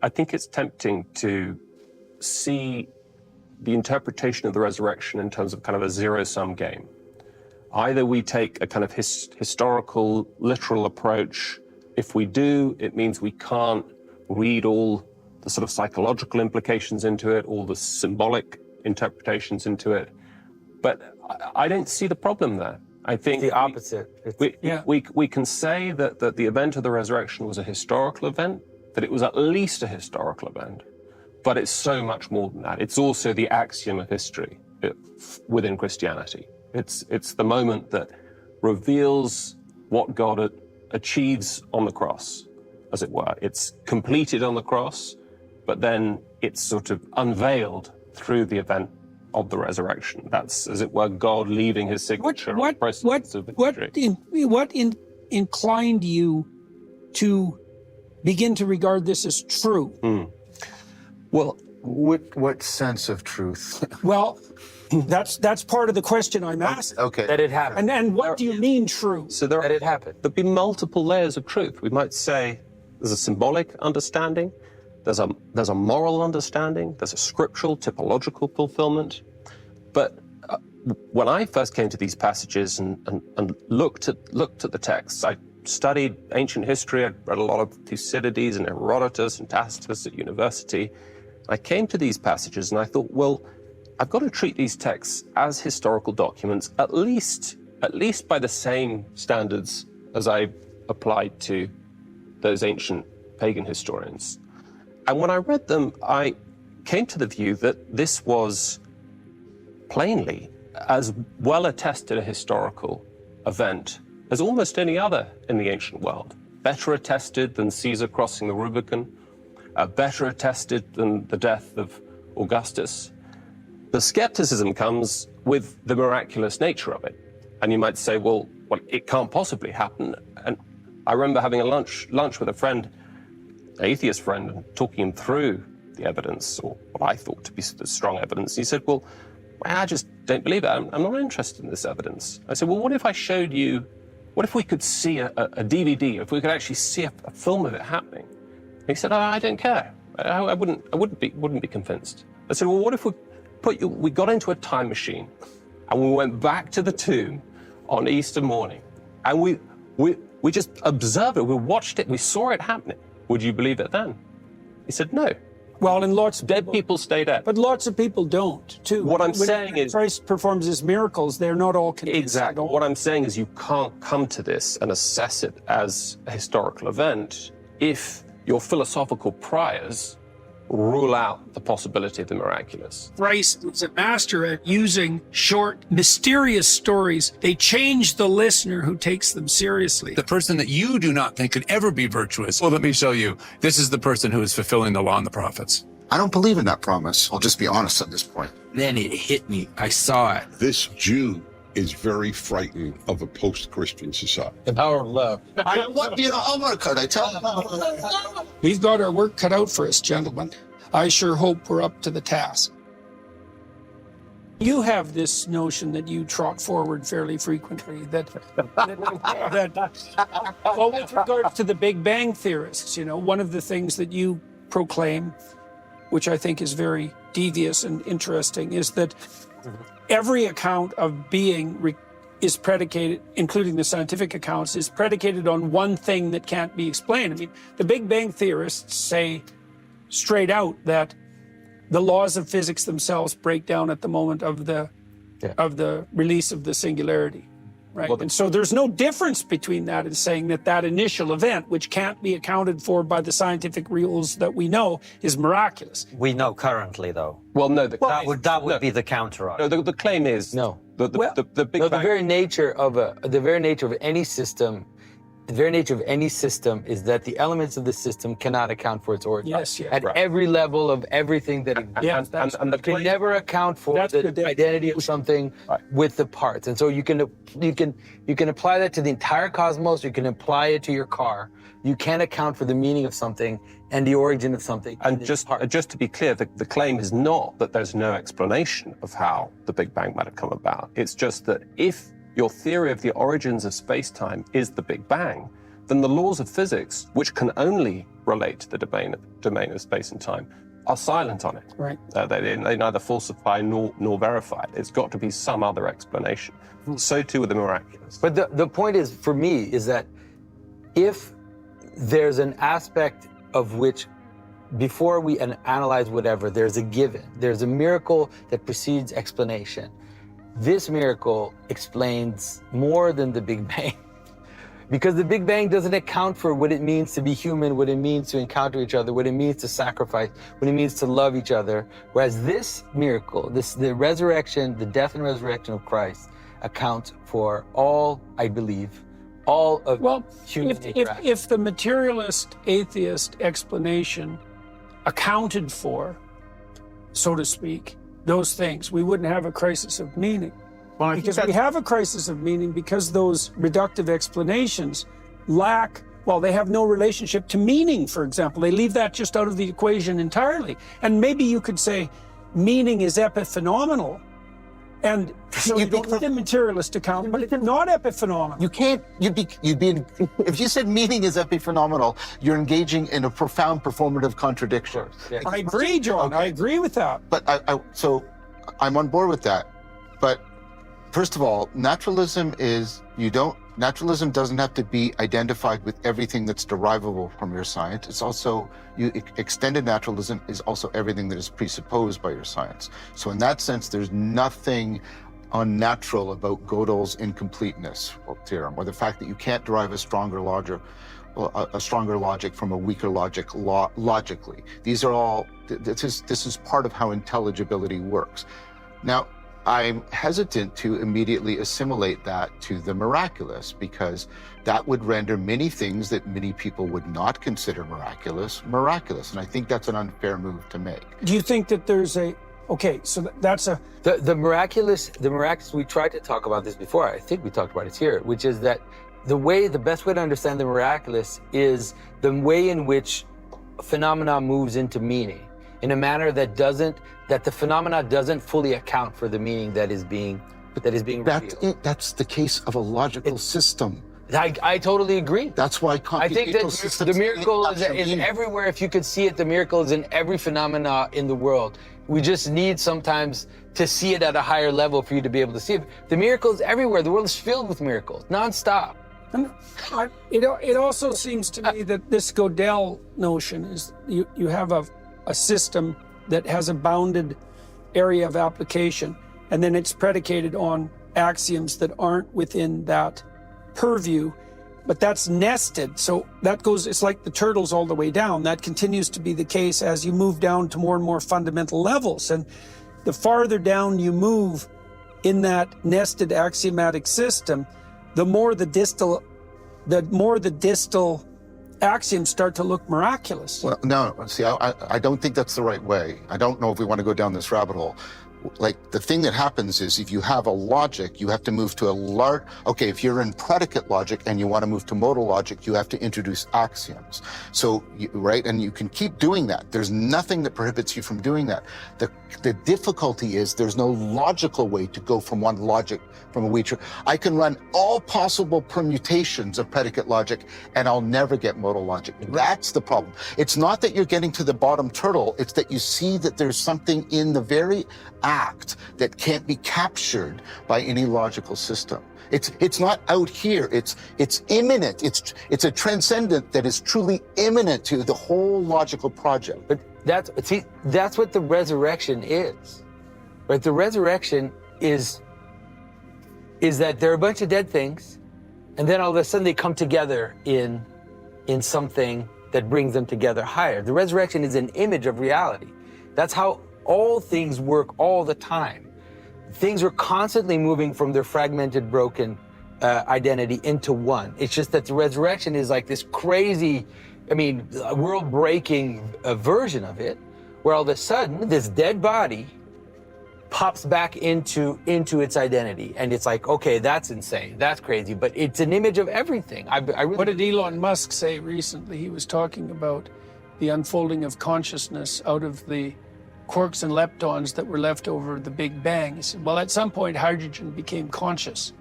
I think it's tempting to see the interpretation of the resurrection in terms of kind of a zero-sum game. Either we take a kind of historical, literal approach. If we do, it means we can't read all the sort of psychological implications into it, all the symbolic interpretations into it. But I don't see the problem there. I think the opposite. We can say that the event of the resurrection was a historical event, that it was at least a historical event, but it's so much more than that. It's also the axiom of history within Christianity. It's the moment that reveals what God achieves on the cross, as it were. It's completed on the cross, but then it's sort of unveiled through the event of the resurrection. That's, as it were, God leaving his signature on the process of history. What inclined you to begin to regard this as true? Well, what sense of truth? Well, that's part of the question I'm asking. Okay. That it happened. And what do you mean true? So that it happened. There'd be multiple layers of truth. We might say there's a symbolic understanding, there's a moral understanding, there's a scriptural, typological fulfillment. But when I first came to these passages and looked at the texts, I studied ancient history. I read a lot of Thucydides and Herodotus and Tacitus at university. I came to these passages and I thought, well, I've got to treat these texts as historical documents, at least by the same standards as I applied to those ancient pagan historians. And when I read them, I came to the view that this was plainly as well attested a historical event as almost any other in the ancient world. Better attested than Caesar crossing the Rubicon, better attested than the death of Augustus. The skepticism comes with the miraculous nature of it. And you might say, well, it can't possibly happen. And I remember having a lunch with a friend, an atheist friend, and talking him through the evidence, or what I thought to be the strong evidence. He said, well, I just don't believe it. I'm not interested in this evidence. I said, well, what if I showed you, what if we could see a DVD, if we could actually see a film of it happening? And he said, oh, I don't care. I wouldn't be convinced. I said, well, what if we got into a time machine and we went back to the tomb on Easter morning and we just observed it, we watched it, we saw it happening. Would you believe it then? He said, no. Well, and lots of dead people stay dead. But lots of people don't, too. What I'm saying is, Christ performs his miracles, they're not all convinced. Exactly. What I'm saying is you can't come to this and assess it as a historical event if your philosophical priors rule out the possibility of the miraculous. Christ is a master at using short, mysterious stories. They change the listener who takes them seriously. The person that you do not think could ever be virtuous. Well, let me show you. This is the person who is fulfilling the law and the prophets. I don't believe in that promise. I'll just be honest at this point. Then it hit me. I saw it. This Jew is very frightened of a post-Christian society. The power of love. I tell him. We've got our work cut out for us, gentlemen. I sure hope we're up to the task. You have this notion that you trot forward fairly frequently, that well, with regards to the Big Bang theorists, one of the things that you proclaim, which I think is very devious and interesting, is that every account of being is predicated, including the scientific accounts, is predicated on one thing that can't be explained. I mean, the Big Bang theorists say straight out that the laws of physics themselves break down at the moment of the release of the singularity, right? And so there's no difference between that and saying that initial event, which can't be accounted for by the scientific rules that we know, is miraculous. We know currently, though. Well, no, that would be the counter argument. No, the claim is no. The Big Bang. The very nature of any system. The very nature of any system is that the elements of the system cannot account for its origin. Yes, At every level of everything that exists. And you can never account for the identity of something with the parts. And so you can apply that to the entire cosmos. You can apply it to your car. You can't account for the meaning of something and the origin of something. And just to be clear, the claim is not that there's no explanation of how the Big Bang might have come about. It's just that if your theory of the origins of space-time is the Big Bang, then the laws of physics, which can only relate to the domain of space and time, are silent on it. Right. They neither falsify nor verify it. It's got to be some other explanation. So too with the miraculous. But the point is, for me, is that if there's an aspect of which, before we analyze whatever, there's a given, there's a miracle that precedes explanation. This miracle explains more than the Big Bang. Because the Big Bang doesn't account for what it means to be human, what it means to encounter each other, what it means to sacrifice, what it means to love each other. Whereas this miracle, the resurrection, the death and resurrection of Christ, accounts for all, I believe, all of human interaction. If the materialist, atheist explanation accounted for, so to speak, those things, we wouldn't have a crisis of meaning. Well, because we have a crisis of meaning because those reductive explanations lack, well, they have no relationship to meaning, for example. They leave that just out of the equation entirely. And maybe you could say meaning is epiphenomenal. And so you don't need a materialist account, but it's not epiphenomenal. You can't, if you said meaning is epiphenomenal, you're engaging in a profound performative contradiction. Yeah. I agree, John. Okay. I agree with that. But so I'm on board with that. But first of all, naturalism doesn't have to be identified with everything that's derivable from your science. It's also, extended naturalism is also everything that is presupposed by your science. So in that sense, there's nothing unnatural about Gödel's incompleteness theorem, or the fact that you can't derive a stronger logic from a weaker logic logically. These are all, this is part of how intelligibility works. Now, I'm hesitant to immediately assimilate that to the miraculous, because that would render many things that many people would not consider miraculous. And I think that's an unfair move to make. Do you think that there's that's a... The miraculous, we tried to talk about this before, I think we talked about it here, which is that the best way to understand the miraculous is the way in which a phenomena moves into meaning in a manner that the phenomena doesn't fully account for the meaning that is being revealed. That's the case of a logical system. I totally agree. That's why I think that the miracle is everywhere. If you could see it, the miracle is in every phenomena in the world. We just need sometimes to see it at a higher level for you to be able to see it. The miracle is everywhere. The world is filled with miracles, nonstop. It also seems to me that this Gödel notion is you have a system that has a bounded area of application, and then it's predicated on axioms that aren't within that purview, but that's nested. So that goes, it's like the turtles all the way down. That continues to be the case as you move down to more and more fundamental levels. And the farther down you move in that nested axiomatic system, the more the distal axioms start to look miraculous. Well, no, see, I don't think that's the right way. I don't know if we want to go down this rabbit hole. Like, the thing that happens is if you have a logic, you have to move to if you're in predicate logic and you want to move to modal logic, you have to introduce axioms. So, right? And you can keep doing that. There's nothing that prohibits you from doing that. The difficulty is there's no logical way to go from one logic, from a weaker. I can run all possible permutations of predicate logic and I'll never get modal logic. That's the problem. It's not that you're getting to the bottom turtle, it's that you see that there's something in the very act that can't be captured by any logical system. It's not out here. It's immanent. It's a transcendent that is truly immanent to the whole logical project. But that's what the resurrection is, right? The resurrection is that there are a bunch of dead things, and then all of a sudden they come together in something that brings them together higher. The resurrection is an image of reality. That's how all things work all the time. Things are constantly moving from their fragmented, broken identity into one. It's just that the resurrection is like this crazy, world-breaking version of it, where all of a sudden this dead body pops back into its identity, and it's like, okay, that's insane, that's crazy, but it's an image of everything. What did Elon Musk say recently? He was talking about the unfolding of consciousness out of the quarks and leptons that were left over the Big Bang. He said, well, at some point, hydrogen became conscious.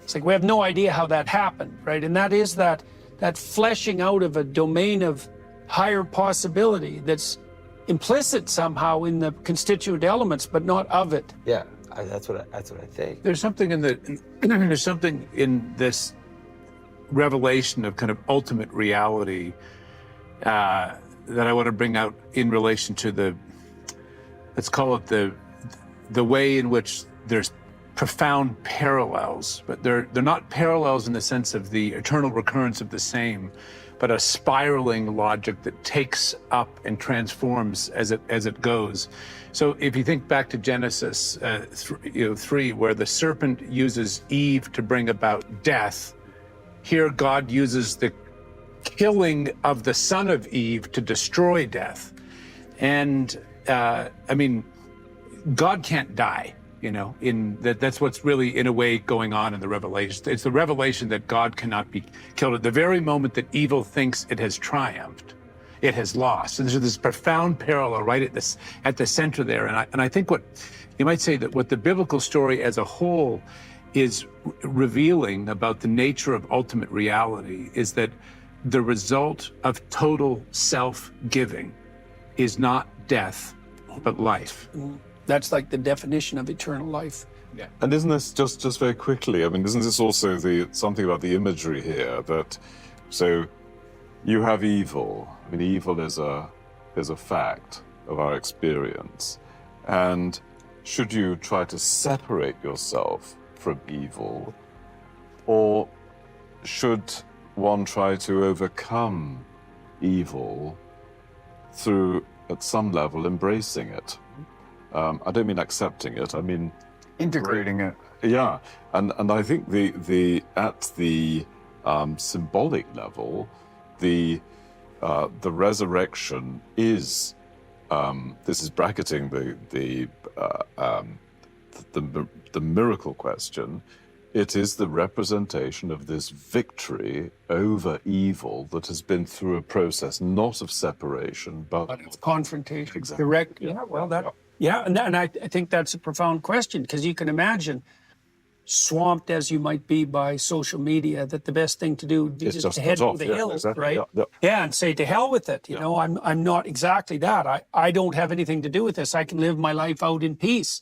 It's like, we have no idea how that happened, right? And that is that that fleshing out of a domain of higher possibility that's implicit somehow in the constituent elements, but not of it. Yeah, that's what I think. There's something there's something in this revelation of kind of ultimate reality that I want to bring out in relation to let's call it the way in which there's profound parallels, but they're not parallels in the sense of the eternal recurrence of the same, but a spiraling logic that takes up and transforms as it goes. So if you think back to Genesis 3, where the serpent uses Eve to bring about death, here God uses the killing of the son of Eve to destroy death. And I mean, God can't die. That's what's really, in a way, going on in the Revelation. It's the revelation that God cannot be killed. At the very moment that evil thinks it has triumphed, it has lost. And there's this profound parallel right at the center there. And I think what you might say that what the biblical story as a whole is revealing about the nature of ultimate reality is that the result of total self-giving is not death, but life. That's like the definition of eternal life. Yeah. And isn't this just very quickly? I mean, isn't this also something about the imagery here that so you have evil. I mean, evil is a fact of our experience, and should you try to separate yourself from evil, or should one try to overcome evil through, at some level, embracing it? I don't mean accepting it. I mean integrating it. Yeah, and I think at the symbolic level, the resurrection is this is bracketing the miracle question. It is the representation of this victory over evil that has been through a process not of separation, but of confrontation. Exactly. Direct. Yeah. Well, and I think that's a profound question, because you can imagine, swamped as you might be by social media, that the best thing to do is just to head cut to off. the Yeah, hills, exactly. right? Yeah. And say to hell with it. You know, I'm not exactly that. I don't have anything to do with this. I can live my life out in peace.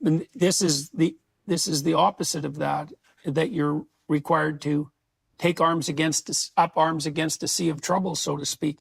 And this is the opposite of that. That you're required to take up arms against a sea of trouble, so to speak.